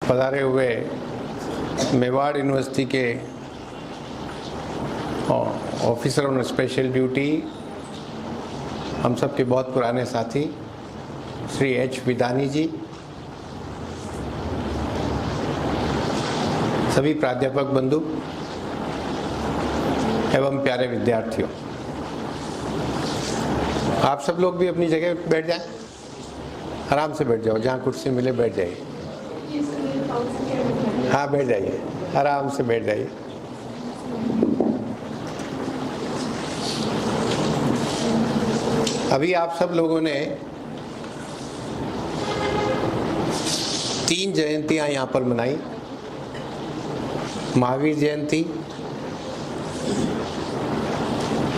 पधारे हुए मेवाड़ यूनिवर्सिटी के ऑफिसर ऑन स्पेशल ड्यूटी, हम सब के बहुत पुराने साथी श्री एच विदानी जी, सभी प्राध्यापक बंधु एवं प्यारे विद्यार्थियों, आप सब लोग भी अपनी जगह बैठ जाएं, आराम से बैठ जाओ, जहाँ कुर्सी मिले बैठ जाइए। हाँ, बैठ जाइए, आराम से बैठ जाइए। अभी आप सब लोगों ने 3 जयंतियां यहाँ पर मनाई, महावीर जयंती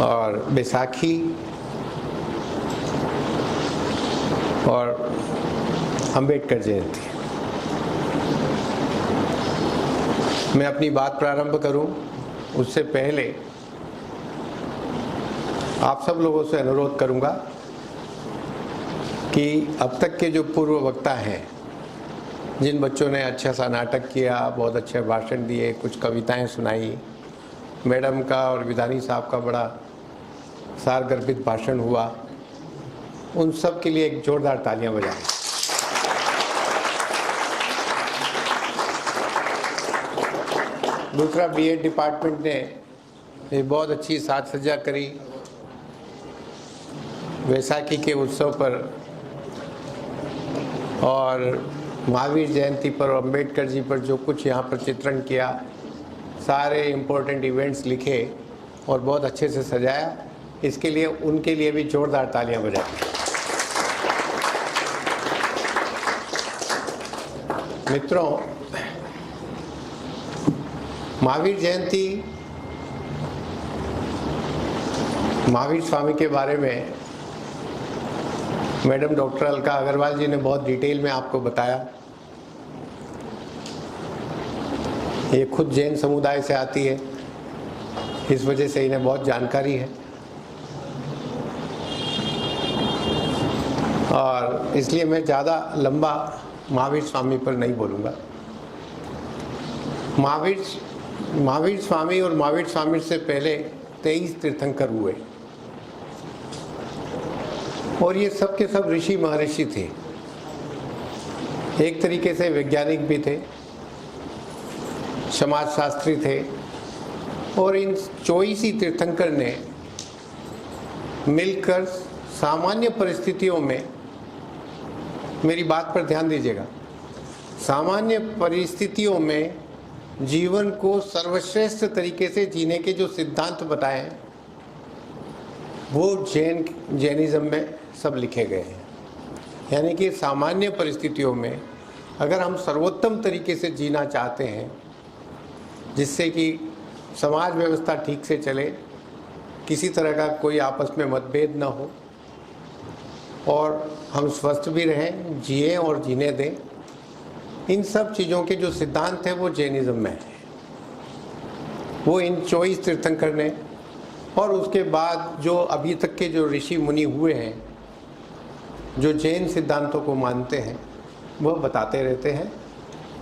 और बैसाखी और अंबेडकर जयंती। मैं अपनी बात प्रारंभ करूं उससे पहले आप सब लोगों से अनुरोध करूंगा कि अब तक के जो पूर्व वक्ता हैं, जिन बच्चों ने अच्छा सा नाटक किया, बहुत अच्छे भाषण दिए, कुछ कविताएं सुनाई, मैडम का और विधानी साहब का बड़ा सारगर्भित भाषण हुआ, उन सब के लिए एक जोरदार तालियां बजाएं। दूसरा, बीएड डिपार्टमेंट ने ये बहुत अच्छी साज सज्जा करी, वैसाखी के उत्सव पर और महावीर जयंती पर और अम्बेडकर जी पर जो कुछ यहाँ पर चित्रण किया, सारे इम्पोर्टेंट इवेंट्स लिखे और बहुत अच्छे से सजाया, इसके लिए उनके लिए भी जोरदार तालियां बजाएं। मित्रों, महावीर जयंती, महावीर स्वामी के बारे में मैडम डॉक्टर अलका अग्रवाल जी ने बहुत डिटेल में आपको बताया। ये खुद जैन समुदाय से आती है, इस वजह से इन्हें बहुत जानकारी है और इसलिए मैं ज़्यादा लंबा महावीर स्वामी पर नहीं बोलूँगा। महावीर स्वामी और महावीर स्वामी से पहले 23 तीर्थंकर हुए और ये सब के सब ऋषि महर्षि थे, एक तरीके से वैज्ञानिक भी थे, समाजशास्त्री थे और इन 24 ही तीर्थंकर ने मिलकर सामान्य परिस्थितियों में, मेरी बात पर ध्यान दीजिएगा, सामान्य परिस्थितियों में जीवन को सर्वश्रेष्ठ तरीके से जीने के जो सिद्धांत बताए हैं वो जैनिज्म में सब लिखे गए हैं। यानी कि सामान्य परिस्थितियों में अगर हम सर्वोत्तम तरीके से जीना चाहते हैं, जिससे कि समाज व्यवस्था ठीक से चले, किसी तरह का कोई आपस में मतभेद न हो और हम स्वस्थ भी रहें, जिए और जीने दें, इन सब चीज़ों के जो सिद्धांत हैं वो जैनिज्म में है। वो इन 24 तीर्थंकर ने और उसके बाद जो अभी तक के जो ऋषि मुनि हुए हैं, जो जैन सिद्धांतों को मानते हैं, वह बताते रहते हैं।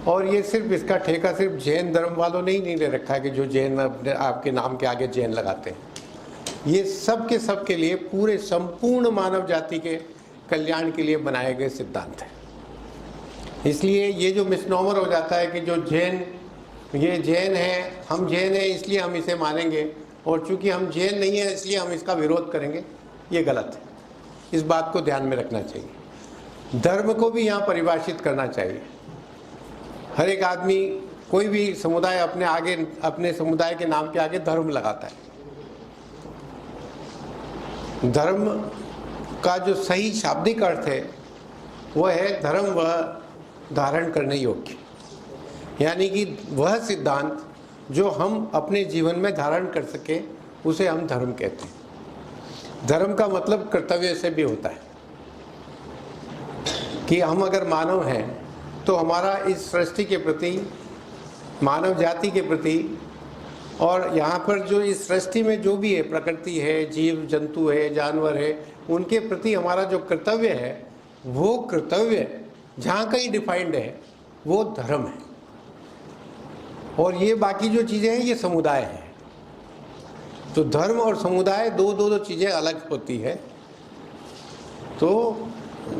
और ये सिर्फ इसका ठेका सिर्फ जैन धर्म वालों ने ही नहीं ले रखा है कि जो जैन आपके नाम के आगे जैन लगाते हैं। ये सब के लिए, पूरे संपूर्ण मानव जाति के कल्याण के लिए बनाए गए सिद्धांत हैं। इसलिए ये जो मिसनोमर हो जाता है कि जो जैन, ये जैन है, हम जैन हैं इसलिए हम इसे मानेंगे और चूंकि हम जैन नहीं हैं इसलिए हम इसका विरोध करेंगे, ये गलत है। इस बात को ध्यान में रखना चाहिए। धर्म को भी यहाँ परिभाषित करना चाहिए। हर एक आदमी, कोई भी समुदाय अपने आगे, अपने समुदाय के नाम के आगे धर्म लगाता है। धर्म का जो सही शाब्दिक अर्थ है वो है धर्म वह धारण करने योग्य, यानी कि वह सिद्धांत जो हम अपने जीवन में धारण कर सके उसे हम धर्म कहते हैं। धर्म का मतलब कर्तव्य से भी होता है कि हम अगर मानव हैं तो हमारा इस सृष्टि के प्रति, मानव जाति के प्रति और यहाँ पर जो इस सृष्टि में जो भी है, प्रकृति है, जीव जंतु है, जानवर है, उनके प्रति हमारा जो कर्तव्य है, वो कर्तव्य जहाँ कहीं डिफाइंड है वो धर्म है, और ये बाकी जो चीज़ें हैं ये समुदाय है। तो धर्म और समुदाय दो चीज़ें अलग होती है। तो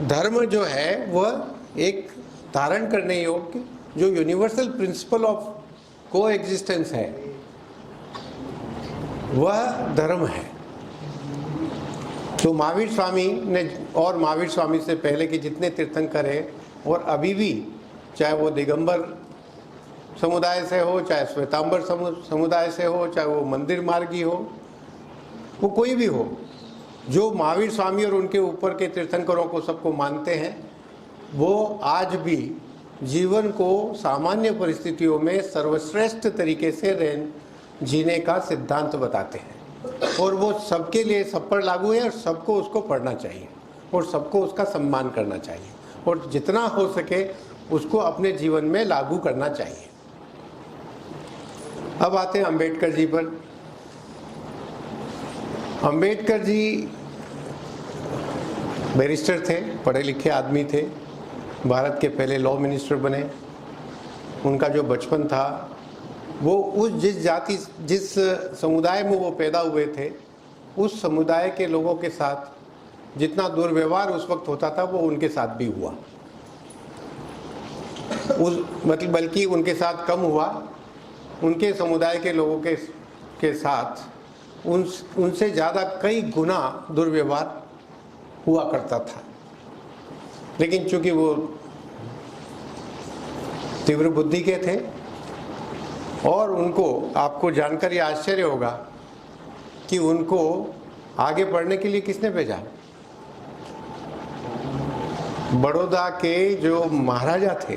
धर्म जो है वह एक धारण करने योग्य जो यूनिवर्सल प्रिंसिपल ऑफ को एग्जिस्टेंस है, वह धर्म है। तो महावीर स्वामी ने और महावीर स्वामी से पहले के जितने तीर्थंकर हैं और अभी भी, चाहे वो दिगंबर समुदाय से हो, चाहे श्वेतांबर समुदाय से हो, चाहे वो मंदिर मार्गी हो, वो कोई भी हो, जो महावीर स्वामी और उनके ऊपर के तीर्थंकरों को सबको मानते हैं, वो आज भी जीवन को सामान्य परिस्थितियों में सर्वश्रेष्ठ तरीके से जीने का सिद्धांत बताते हैं। और वो सबके लिए सब पर लागू है और सबको उसको पढ़ना चाहिए और सबको उसका सम्मान करना चाहिए और जितना हो सके उसको अपने जीवन में लागू करना चाहिए। अब आते हैं अंबेडकर जी पर। अंबेडकर जी बैरिस्टर थे, पढ़े लिखे आदमी थे, भारत के पहले लॉ मिनिस्टर बने। उनका जो बचपन था वो उस जिस समुदाय में वो पैदा हुए थे, उस समुदाय के लोगों के साथ जितना दुर्व्यवहार उस वक्त होता था वो उनके साथ भी हुआ। बल्कि उनके साथ कम हुआ, उनके समुदाय के लोगों के साथ उनसे ज़्यादा कई गुना दुर्व्यवहार हुआ करता था। लेकिन चूंकि वो तीव्र बुद्धि के थे और उनको, आपको जानकर ये आश्चर्य होगा कि उनको आगे पढ़ने के लिए किसने भेजा? बड़ौदा के जो महाराजा थे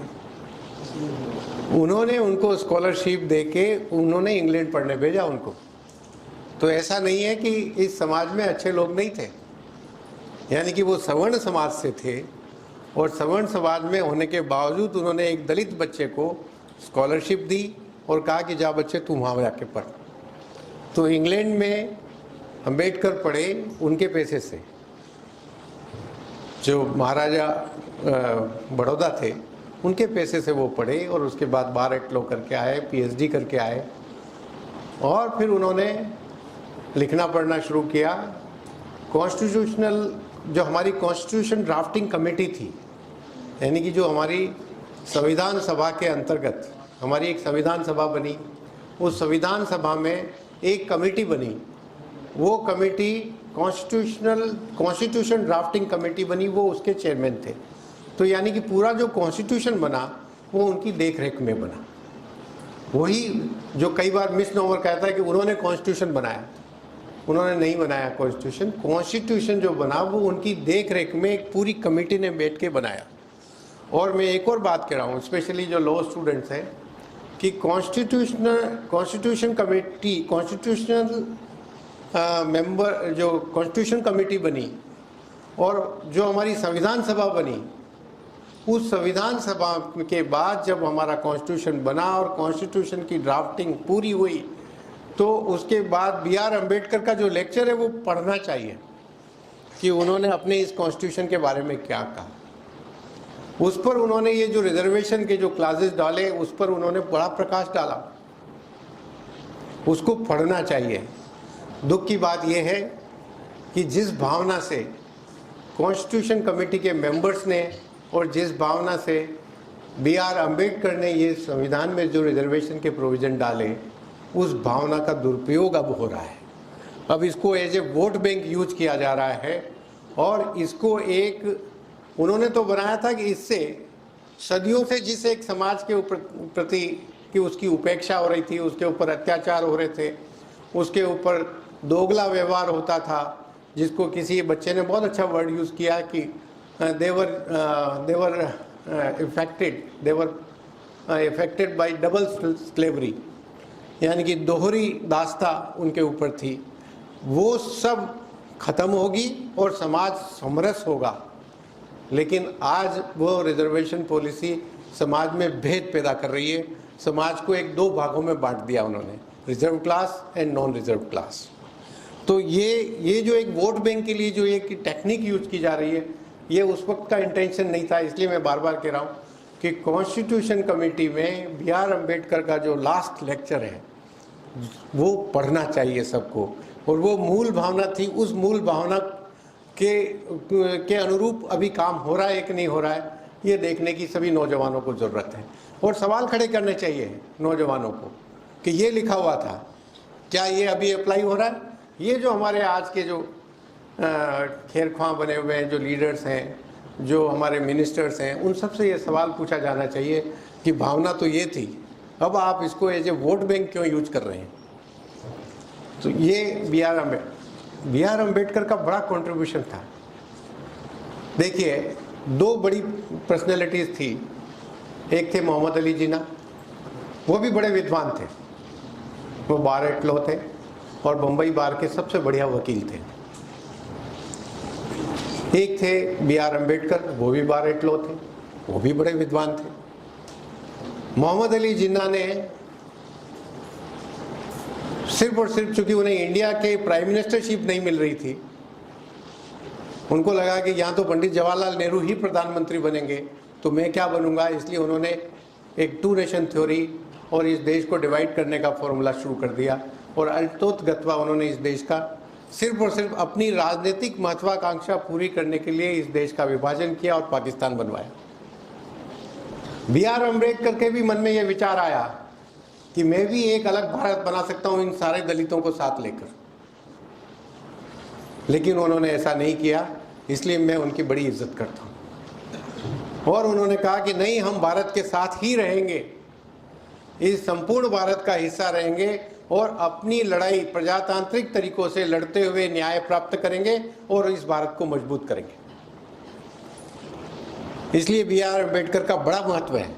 उन्होंने उनको स्कॉलरशिप देके उन्होंने इंग्लैंड पढ़ने भेजा उनको। तो ऐसा नहीं है कि इस समाज में अच्छे लोग नहीं थे, यानी कि वो सवर्ण समाज से थे और सवर्ण समाज में होने के बावजूद उन्होंने एक दलित बच्चे को स्कॉलरशिप दी और कहा कि जा बच्चे तुम वहाँ जाके पढ़। तो इंग्लैंड में अंबेडकर पढ़े उनके पैसे से। जो महाराजा बड़ौदा थे उनके पैसे से वो पढ़े और उसके बाद बार एक्ट लॉ करके आए, पीएचडी करके आए और फिर उन्होंने लिखना पढ़ना शुरू किया। कॉन्स्टिट्यूशनल, जो हमारी कॉन्स्टिट्यूशन ड्राफ्टिंग कमेटी थी, यानी कि जो हमारी संविधान सभा के अंतर्गत हमारी एक संविधान सभा बनी, उस संविधान सभा में एक कमेटी बनी, वो कमेटी कॉन्स्टिट्यूशन ड्राफ्टिंग कमेटी बनी, वो उसके चेयरमैन थे। तो यानी कि पूरा जो कॉन्स्टिट्यूशन बना वो उनकी देखरेख में बना। वही जो कई बार मिस नोवर कहता है कि उन्होंने कॉन्स्टिट्यूशन बनाया, उन्होंने नहीं बनाया कॉन्स्टिट्यूशन। कॉन्स्टिट्यूशन जो बना वो उनकी देखरेख में एक पूरी कमेटी ने बैठ के बनाया। और मैं एक और बात कह रहा हूँ, स्पेशली जो लॉ स्टूडेंट्स हैं, कि कॉन्स्टिट्यूशन कमेटी, कॉन्स्टिट्यूशनल मेंबर, जो कॉन्स्टिट्यूशन कमेटी बनी और जो हमारी संविधान सभा बनी, उस संविधान सभा के बाद जब हमारा कॉन्स्टिट्यूशन बना और कॉन्स्टिट्यूशन की ड्राफ्टिंग पूरी हुई, तो उसके बाद B.R. अम्बेडकर का जो लेक्चर है वो पढ़ना चाहिए कि उन्होंने अपने इस कॉन्स्टिट्यूशन के बारे में क्या कहा। उस पर उन्होंने ये जो रिजर्वेशन के जो क्लासेस डाले उस पर उन्होंने बड़ा प्रकाश डाला, उसको पढ़ना चाहिए। दुख की बात यह है कि जिस भावना से कॉन्स्टिट्यूशन कमेटी के मेंबर्स ने और जिस भावना से B.R. अम्बेडकर ने ये संविधान में जो रिजर्वेशन के प्रोविज़न डाले, उस भावना का दुरुपयोग अब हो रहा है। अब इसको as a vote bank use किया जा रहा है और इसको एक, उन्होंने तो बनाया था कि इससे सदियों से जिस एक समाज के प्रति कि उसकी उपेक्षा हो रही थी, उसके ऊपर अत्याचार हो रहे थे, उसके ऊपर दोगला व्यवहार होता था, जिसको किसी बच्चे ने बहुत अच्छा वर्ड यूज़ किया कि देवर इफेक्टेड बाय डबल स्लेवरी, यानी कि दोहरी दास्ता उनके ऊपर थी। वो सब खत्म होगी और समाज समरस होगा। लेकिन आज वो रिजर्वेशन पॉलिसी समाज में भेद पैदा कर रही है। समाज को एक दो भागों में बांट दिया उन्होंने, reserve class and non reserve class. तो ये जो एक वोट बैंक के लिए जो एक टेक्निक यूज की जा रही है, ये उस वक्त का इंटेंशन नहीं था। इसलिए मैं बार बार कह रहा हूँ कि कॉन्स्टिट्यूशन कमेटी में बी आर अम्बेडकर का जो लास्ट लेक्चर है वो पढ़ना चाहिए सबको, और वो मूल भावना थी, उस मूल भावना के अनुरूप अभी काम हो रहा है कि नहीं हो रहा है, ये देखने की सभी नौजवानों को ज़रूरत है। और सवाल खड़े करने चाहिए नौजवानों को कि ये लिखा हुआ था, क्या ये अभी अप्लाई हो रहा है? ये जो हमारे आज के जो खेरख्वां बने हुए हैं, जो लीडर्स हैं, जो हमारे मिनिस्टर्स हैं, उन सब से ये सवाल पूछा जाना चाहिए कि भावना तो ये थी, अब आप इसको एज ए वोट बैंक क्यों यूज कर रहे हैं? तो ये बी आर अम्बेडकर का बड़ा कंट्रीब्यूशन था। देखिए, दो बड़ी पर्सनैलिटीज़ थी। एक थे मोहम्मद अली जिन्ना, वो भी बड़े विद्वान थे, वो बार एट लॉ थे और बम्बई बार के सबसे बढ़िया वकील थे। एक थे बी आर अम्बेडकर, वो भी बार एट लॉ थे, वो भी बड़े विद्वान थे। मोहम्मद अली जिन्ना ने सिर्फ और सिर्फ चूंकि उन्हें इंडिया के प्राइम मिनिस्टरशिप नहीं मिल रही थी, उनको लगा कि यहाँ तो पंडित जवाहरलाल नेहरू ही प्रधानमंत्री बनेंगे, तो मैं क्या बनूंगा, इसलिए उन्होंने एक टू नेशन थ्योरी और इस देश को डिवाइड करने का फॉर्मूला शुरू कर दिया, और अल्टोतगत्वा उन्होंने इस देश का सिर्फ और सिर्फ अपनी राजनीतिक महत्वाकांक्षा पूरी करने के लिए इस देश का विभाजन किया और पाकिस्तान बनवाया। बी आर अम्बेडकर के भी मन में यह विचार आया कि मैं भी एक अलग भारत बना सकता हूं इन सारे दलितों को साथ लेकर, लेकिन उन्होंने ऐसा नहीं किया, इसलिए मैं उनकी बड़ी इज्जत करता हूं। और उन्होंने कहा कि नहीं, हम भारत के साथ ही रहेंगे, इस संपूर्ण भारत का हिस्सा रहेंगे और अपनी लड़ाई प्रजातांत्रिक तरीकों से लड़ते हुए न्याय प्राप्त करेंगे और इस भारत को मजबूत करेंगे। इसलिए बी आर अम्बेडकर का बड़ा महत्व है।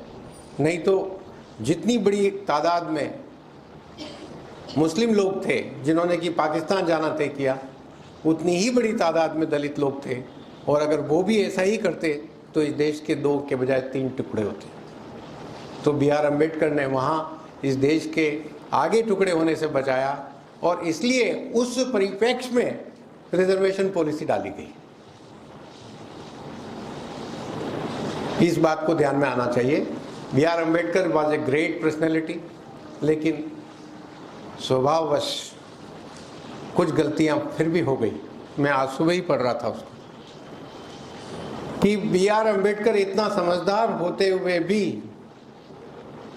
नहीं तो जितनी बड़ी तादाद में मुस्लिम लोग थे जिन्होंने कि पाकिस्तान जाना तय किया, उतनी ही बड़ी तादाद में दलित लोग थे, और अगर वो भी ऐसा ही करते तो इस देश के 2 के बजाय 3 टुकड़े होते। तो बी आर अम्बेडकर ने वहाँ इस देश के आगे टुकड़े होने से बचाया, और इसलिए उस परिप्रेक्ष्य में रिजर्वेशन पॉलिसी डाली गई। इस बात को ध्यान में आना चाहिए। B R Ambedkar was a great personality, लेकिन स्वभाववश कुछ गलतियां फिर भी हो गई। मैं आज सुबह ही पढ़ रहा था उसको कि बी आर अम्बेडकर इतना समझदार होते हुए भी,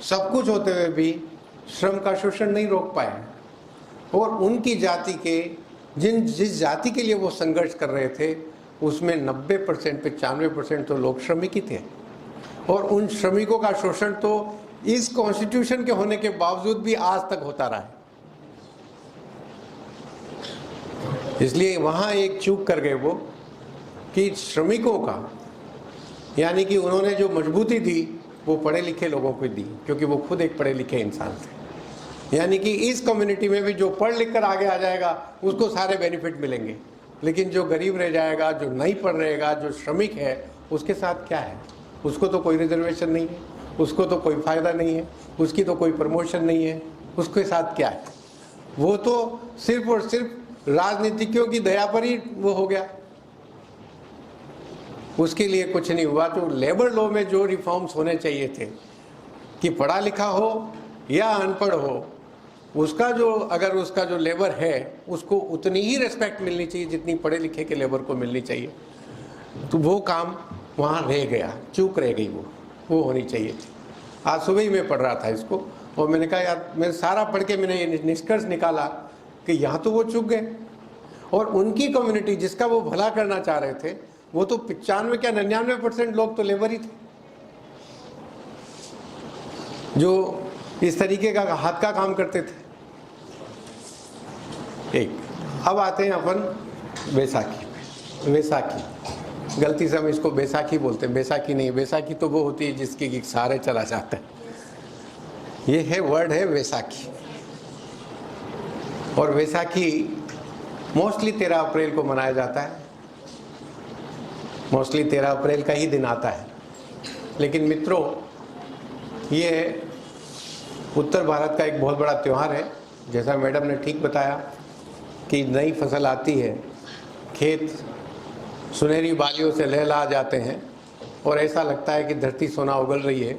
सब कुछ होते हुए भी श्रम का शोषण नहीं रोक पाए, और उनकी जाति के जिस जाति के लिए वो संघर्ष कर रहे थे उसमें 90% 95% तो लोग श्रमिक ही थे, और उन श्रमिकों का शोषण तो इस कॉन्स्टिट्यूशन के होने के बावजूद भी आज तक होता रहा है। इसलिए वहाँ एक चूक कर गए वो कि श्रमिकों का, यानी कि उन्होंने जो मजबूती दी वो पढ़े लिखे लोगों को दी, क्योंकि वो खुद एक पढ़े लिखे इंसान थे। यानी कि इस कम्युनिटी में भी जो पढ़ लिख कर आगे आ जाएगा उसको सारे बेनिफिट मिलेंगे, लेकिन जो गरीब रह जाएगा, जो नहीं पढ़ रहेगा, जो श्रमिक है, उसके साथ क्या है? उसको तो कोई रिजर्वेशन नहीं है, उसको तो कोई फ़ायदा नहीं है, उसकी तो कोई प्रमोशन नहीं है, उसके साथ क्या है? वो तो सिर्फ और सिर्फ राजनीतिज्ञों की दया पर ही वो हो गया, उसके लिए कुछ नहीं हुआ। तो लेबर लॉ में जो रिफॉर्म्स होने चाहिए थे कि पढ़ा लिखा हो या अनपढ़ हो, उसका जो, अगर उसका जो लेबर है उसको उतनी ही रिस्पेक्ट मिलनी चाहिए जितनी पढ़े लिखे के लेबर को मिलनी चाहिए, तो वो काम वहाँ रह गया, चूक रह गई, वो होनी चाहिए थी। आज सुबह ही मैं पढ़ रहा था इसको, और मैंने कहा यार, मैं सारा पढ़ के मैंने ये निष्कर्ष निकाला कि यहाँ तो वो चूक गए, और उनकी कम्युनिटी जिसका वो भला करना चाह रहे थे, वो तो 95 क्या 99% लोग तो लेबर ही थे, जो इस तरीके का हाथ का काम करते थे। एक अब आते हैं अपन बैसाखी। बैसाखी गलती से हम इसको बैसाखी बोलते हैं, बैसाखी नहीं, बैसाखी तो वो होती है जिसके सहारे चला जाता है। ये है वर्ड है बैसाखी, और बैसाखी मोस्टली 13 अप्रैल को मनाया जाता है, मोस्टली 13 अप्रैल का ही दिन आता है। लेकिन मित्रों, ये उत्तर भारत का एक बहुत बड़ा त्यौहार है। जैसा मैडम ने ठीक बताया कि नई फसल आती है, खेत सुनहरी बालियों से लहला जाते हैं, और ऐसा लगता है कि धरती सोना उगल रही है,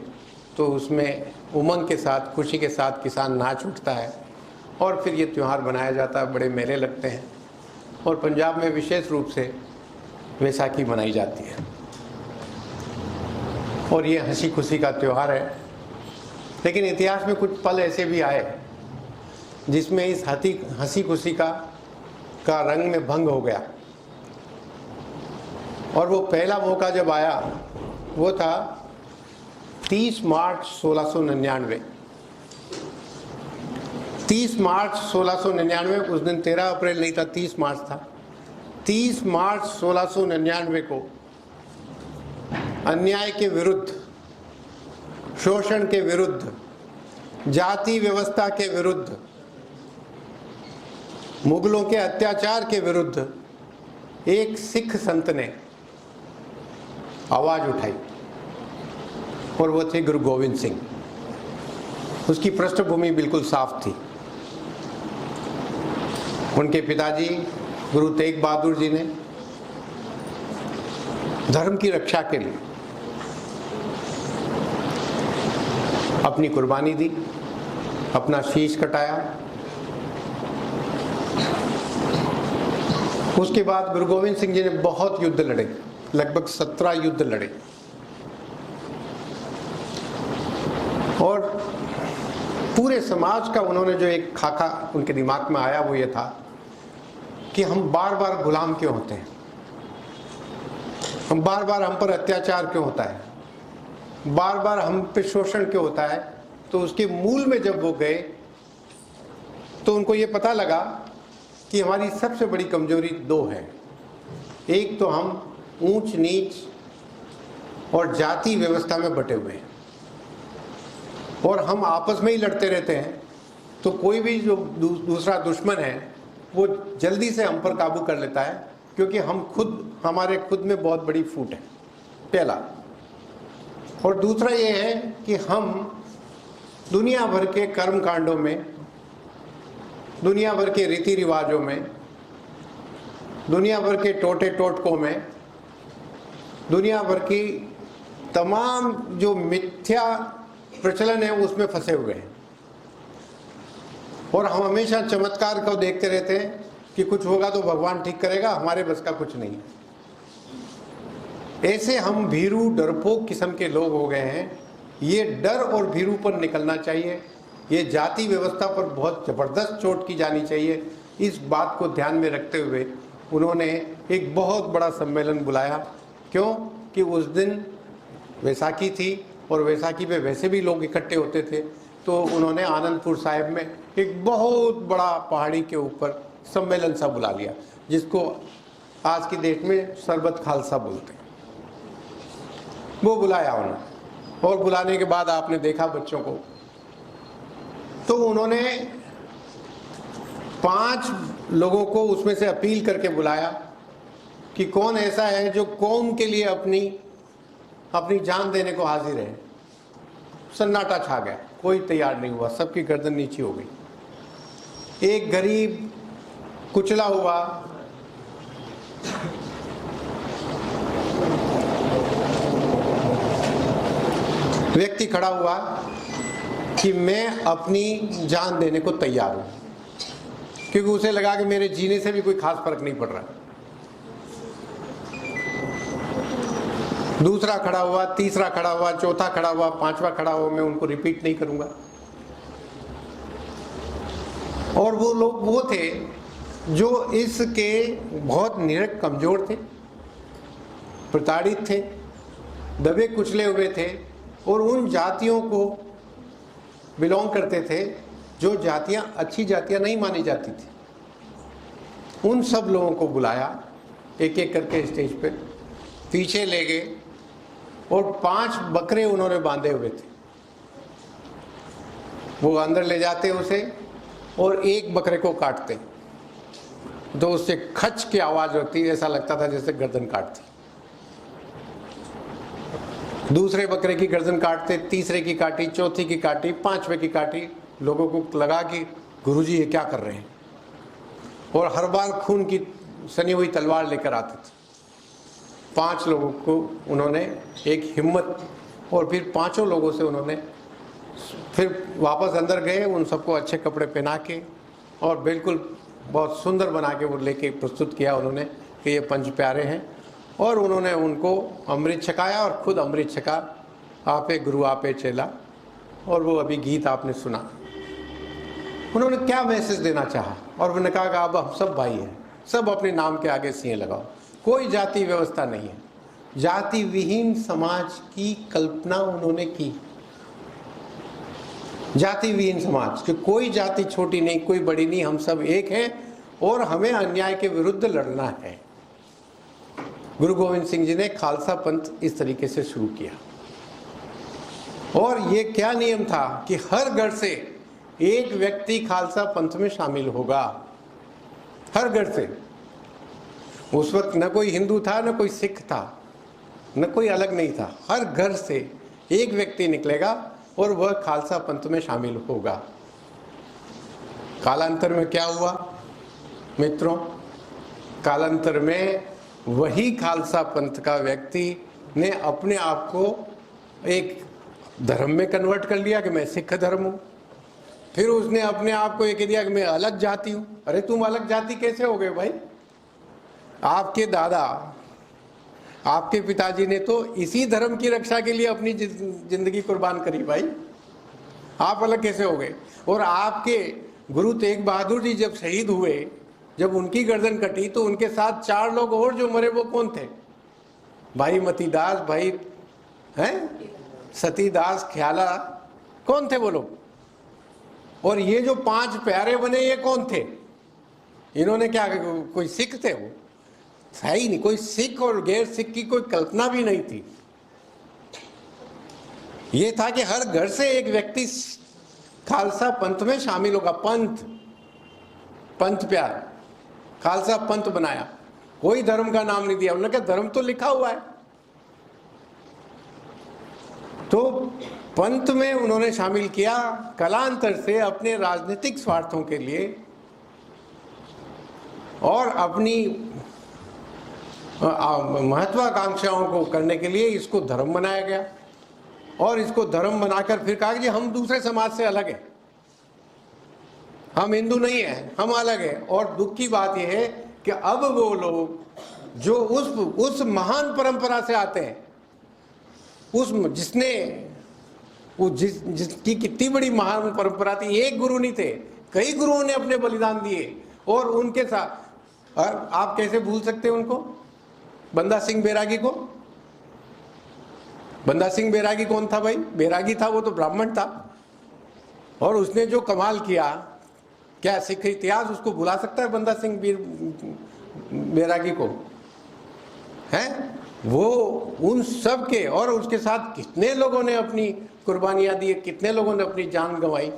तो उसमें उमंग के साथ, खुशी के साथ किसान नाच उठता है और फिर ये त्यौहार मनाया जाता है, बड़े मेले लगते हैं। और पंजाब में विशेष रूप से वैसाखी मनाई जाती है और ये हंसी खुशी का त्यौहार है। लेकिन इतिहास में कुछ पल ऐसे भी आए जिसमें इस हंसी खुशी का रंग में भंग हो गया। और वो पहला मौका जब आया वो था 30 मार्च 1699। 30 मार्च 1699, उस दिन 13 अप्रैल नहीं था, 30 मार्च था। 30 मार्च 1699 को अन्याय के विरुद्ध, शोषण के विरुद्ध, जाति व्यवस्था के विरुद्ध, मुगलों के अत्याचार के विरुद्ध एक सिख संत ने आवाज उठाई और वो थे गुरु गोविंद सिंह। उसकी पृष्ठभूमि बिल्कुल साफ थी। उनके पिताजी गुरु तेग बहादुर जी ने धर्म की रक्षा के लिए अपनी कुर्बानी दी, अपना शीश कटाया। उसके बाद गुरु गोविंद सिंह जी ने बहुत युद्ध लड़े, लगभग 17 युद्ध लड़े। और पूरे समाज का उन्होंने जो एक खाका उनके दिमाग में आया वो ये था कि हम बार बार गुलाम क्यों होते हैं, हम पर अत्याचार क्यों होता है, बार बार हम पे शोषण क्यों होता है। तो उसके मूल में जब वो गए तो उनको ये पता लगा कि हमारी सबसे बड़ी कमजोरी दो है। एक तो हम ऊंच नीच और जाति व्यवस्था में बटे हुए हैं और हम आपस में ही लड़ते रहते हैं। तो कोई भी जो दूसरा दुश्मन है वो जल्दी से हम पर काबू कर लेता है, क्योंकि हमारे खुद में बहुत बड़ी फूट है, पहला। और दूसरा ये है कि हम दुनिया भर के कर्म कांडों में, दुनिया भर के रीति रिवाजों में, दुनिया भर के टोटे टोटकों में, दुनिया भर की तमाम जो मिथ्या प्रचलन है उसमें फंसे हुए हैं। और हम हमेशा चमत्कार को देखते रहते हैं कि कुछ होगा तो भगवान ठीक करेगा, हमारे बस का कुछ नहीं है। ऐसे हम भीरू डरपोक किस्म के लोग हो गए हैं। ये डर और भीरू पर निकलना चाहिए। ये जाति व्यवस्था पर बहुत ज़बरदस्त चोट की जानी चाहिए। इस बात को ध्यान में रखते हुए उन्होंने एक बहुत बड़ा सम्मेलन बुलाया। क्यों कि उस दिन वैसाखी थी और वैसाखी पे वैसे भी लोग इकट्ठे होते थे। तो उन्होंने आनंदपुर साहिब में एक बहुत बड़ा पहाड़ी के ऊपर सम्मेलन सा बुला लिया, जिसको आज की डेट में सरबत खालसा बोलते हैं। वो बुलाया उन्होंने, और बुलाने के बाद आपने देखा बच्चों को, तो उन्होंने 5 लोगों को उसमें से अपील करके बुलाया कि कौन ऐसा है जो कौम के लिए अपनी जान देने को हाजिर है। सन्नाटा छा गया, कोई तैयार नहीं हुआ, सबकी गर्दन नीची हो गई। एक गरीब कुचला हुआ व्यक्ति खड़ा हुआ कि मैं अपनी जान देने को तैयार हूं, क्योंकि उसे लगा कि मेरे जीने से भी कोई खास फर्क नहीं पड़ रहा। दूसरा खड़ा हुआ, तीसरा खड़ा हुआ, चौथा खड़ा हुआ, 5वां खड़ा हुआ। मैं उनको रिपीट नहीं करूंगा। और वो लोग वो थे जो इसके बहुत निरक कमजोर थे, प्रताड़ित थे, दबे कुचले हुए थे और उन जातियों को बिलोंग करते थे जो जातियां अच्छी जातियां नहीं मानी जाती थी। उन सब लोगों को बुलाया, एक एक करके स्टेज पे पीछे ले गए और 5 बकरे उन्होंने बांधे हुए थे। वो अंदर ले जाते उसे और एक बकरे को काटते, तो उससे खच की आवाज होती, ऐसा लगता था जैसे गर्दन काटती। दूसरे बकरे की गर्दन काटते, तीसरे की काटी, चौथी की काटी, 5वें की काटी। लोगों को लगा कि गुरुजी ये क्या कर रहे हैं, और हर बार खून की सनी हुई तलवार लेकर आते थे। 5 लोगों को उन्होंने एक हिम्मत, और फिर 5 लोगों से उन्होंने फिर वापस अंदर गए, उन सबको अच्छे कपड़े पहना के और बिल्कुल बहुत सुंदर बना के वो लेके प्रस्तुत किया उन्होंने कि ये 5 प्यारे हैं। और उन्होंने उनको अमृत छकाया और खुद अमृत छका, आपे गुरु आपे चेला। और वो अभी गीत आपने सुना। उन्होंने क्या मैसेज देना चाहा, और उन्होंने कहा कि अब हम सब भाई हैं, सब अपने नाम के आगे सिंह लगाओ, कोई जाति व्यवस्था नहीं है। जाति विहीन समाज की कल्पना उन्होंने की। जाति विहीन समाज कि कोई जाति छोटी नहीं, कोई बड़ी नहीं, हम सब एक हैं और हमें अन्याय के विरुद्ध लड़ना है। गुरु गोविंद सिंह जी ने खालसा पंथ इस तरीके से शुरू किया। और ये क्या नियम था कि हर घर से एक व्यक्ति खालसा पंथ में शामिल होगा, हर घर से। उस वक्त न कोई हिंदू था, न कोई सिख था, न कोई अलग नहीं था। हर घर से एक व्यक्ति निकलेगा और वह खालसा पंथ में शामिल होगा। कालांतर में क्या हुआ मित्रों? कालांतर में वही खालसा पंथ का व्यक्ति ने अपने आप को एक धर्म में कन्वर्ट कर लिया कि मैं सिख धर्म हूं। फिर उसने अपने आप को ये कह दिया कि मैं अलग जाति हूं। अरे तुम अलग जाति कैसे हो गए भाई? आपके दादा, आपके पिताजी ने तो इसी धर्म की रक्षा के लिए अपनी जिंदगी कुर्बान करी भाई। आप अलग कैसे हो गए? और आपके गुरु तेग बहादुर जी जब शहीद हुए, जब उनकी गर्दन कटी, तो उनके साथ 4 लोग और जो मरे वो कौन थे? भाई मतीदास, भाई हैं सतीदास, ख्याला, कौन थे वो लोग? और ये जो 5 प्यारे बने, ये कौन थे? इन्होंने क्या, कोई सिख थे? वो था ही नहीं। कोई सिख और गैर सिख की कोई कल्पना भी नहीं थी। ये था कि हर घर से एक व्यक्ति खालसा पंथ में शामिल होगा। पंथ प्यार, खालसा पंथ बनाया, कोई धर्म का नाम नहीं दिया। उन्होंने कहा धर्म तो लिखा हुआ है। तो पंथ में उन्होंने शामिल किया। कालांतर से अपने राजनीतिक स्वार्थों के लिए और अपनी महत्वाकांक्षाओं को करने के लिए इसको धर्म बनाया गया। और इसको धर्म बनाकर फिर कहा कि हम दूसरे समाज से अलग हैं, हम हिंदू नहीं हैं, हम अलग हैं। और दुख की बात यह है कि अब वो लोग जो उस महान परंपरा से आते हैं, जिसकी कितनी बड़ी महान परंपरा थी। एक गुरु नहीं थे, कई गुरुओं ने अपने बलिदान दिए। और उनके साथ, और आप कैसे भूल सकते हैं उनको? बंदा सिंह बैरागी को। बंदा सिंह बैरागी कौन था भाई? बैरागी था, वो तो ब्राह्मण था। और उसने जो कमाल किया, क्या सिख इतिहास उसको भुला सकता है? बंदा सिंह बैरागी को है वो उन सब के, और उसके साथ कितने लोगों ने अपनी कुर्बानियां दी, कितने लोगों ने अपनी जान गंवाई।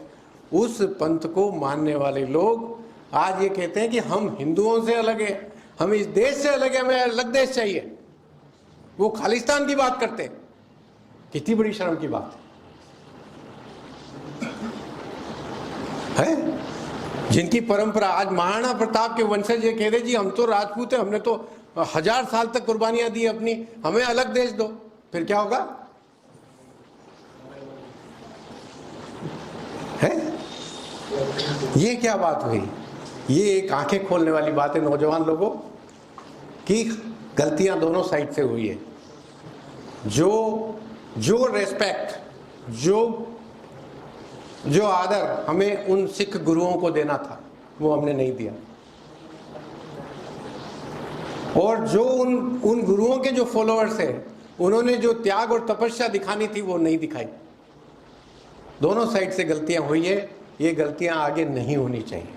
उस पंथ को मानने वाले लोग आज ये कहते हैं कि हम हिंदुओं से अलग है, हम इस देश से अलग है, हमें अलग देश चाहिए। वो खालिस्तान की बात करते हैं। कितनी बड़ी शर्म की बात है? जिनकी परंपरा, आज महाराणा प्रताप के वंशज ये कह रहे जी हम तो राजपूत हैं, हमने तो 1000 साल तक कुर्बानियां दी अपनी, हमें अलग देश दो। फिर क्या होगा? है ये क्या बात हुई? ये एक आंखें खोलने वाली बात है नौजवान लोगों की। गलतियां दोनों साइड से हुई है। जो रेस्पेक्ट, जो आदर हमें उन सिख गुरुओं को देना था, वो हमने नहीं दिया। और जो उन गुरुओं के जो फॉलोअर्स हैं, उन्होंने जो त्याग और तपस्या दिखानी थी वो नहीं दिखाई। दोनों साइड से गलतियां हुई है। ये गलतियां आगे नहीं होनी चाहिए।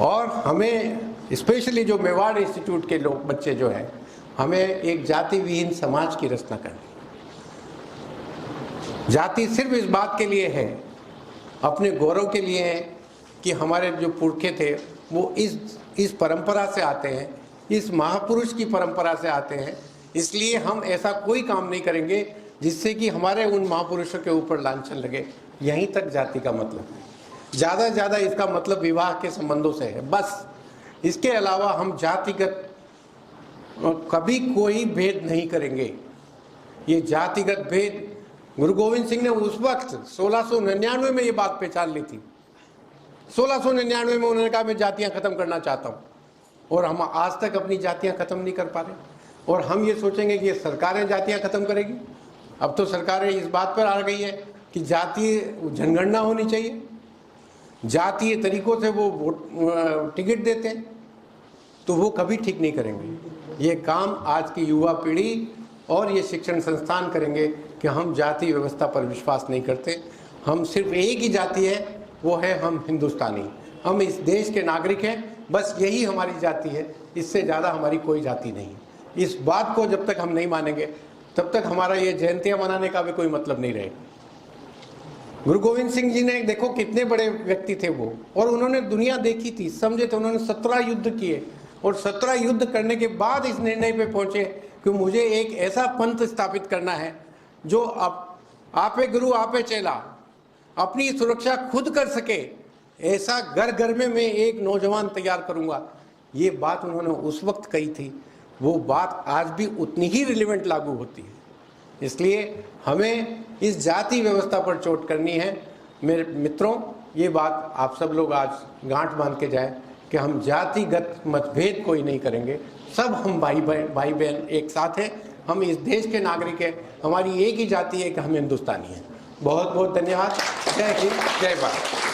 और हमें स्पेशली जो मेवाड़ इंस्टीट्यूट के लोग, बच्चे जो हैं, हमें एक जाति विहीन समाज की रचना करनी। जाति सिर्फ इस बात के लिए है, अपने गौरव के लिए है कि हमारे जो पुरखे थे वो इस परंपरा से आते हैं, इस महापुरुष की परंपरा से आते हैं। इसलिए हम ऐसा कोई काम नहीं करेंगे जिससे कि हमारे उन महापुरुषों के ऊपर लांछन लगे। यहीं तक जाति का मतलब है। ज़्यादा से ज़्यादा इसका मतलब विवाह के संबंधों से है, बस। इसके अलावा हम जातिगत कभी कोई भेद नहीं करेंगे। ये जातिगत भेद गुरु गोविंद सिंह ने उस वक्त 1699 में ये बात पहचान ली थी। 1699 में उन्होंने कहा मैं जातियां खत्म करना चाहता हूं, और हम आज तक अपनी जातियां खत्म नहीं कर पा रहे। और हम ये सोचेंगे कि ये सरकारें जातियां खत्म करेगी। अब तो सरकारें इस बात पर आ गई है कि जातीय जनगणना होनी चाहिए, जातीय तरीकों से वो टिकट देते हैं, तो वो कभी ठीक नहीं करेंगे। ये काम आज की युवा पीढ़ी और ये शिक्षण संस्थान करेंगे कि हम जाति व्यवस्था पर विश्वास नहीं करते। हम सिर्फ एक ही जाति है, वो है हम हिंदुस्तानी। हम इस देश के नागरिक हैं, बस यही हमारी जाति है, इससे ज़्यादा हमारी कोई जाति नहीं। इस बात को जब तक हम नहीं मानेंगे तब तक हमारा ये जयंतियाँ मनाने का भी कोई मतलब नहीं रहेगा। गुरु गोविंद सिंह जी ने देखो कितने बड़े व्यक्ति थे वो, और उन्होंने दुनिया देखी थी, समझे थे। उन्होंने 17 युद्ध किए, और 17 युद्ध करने के बाद इस निर्णय पे पहुंचे कि मुझे एक ऐसा पंथ स्थापित करना है जो आपे गुरु आपे चेला, अपनी सुरक्षा खुद कर सके, ऐसा घर घर में मैं एक नौजवान तैयार करूंगा। ये बात उन्होंने उस वक्त कही थी, वो बात आज भी उतनी ही रिलेवेंट लागू होती है। इसलिए हमें इस जाति व्यवस्था पर चोट करनी है। मेरे मित्रों, ये बात आप सब लोग आज गांठ बांध के जाए कि हम जातिगत मतभेद कोई नहीं करेंगे। सब हम भाई बहन एक साथ हैं, हम इस देश के नागरिक हैं, हमारी एक ही जाति है कि हम हिंदुस्तानी हैं। बहुत बहुत धन्यवाद। जय हिंद, जय भारत।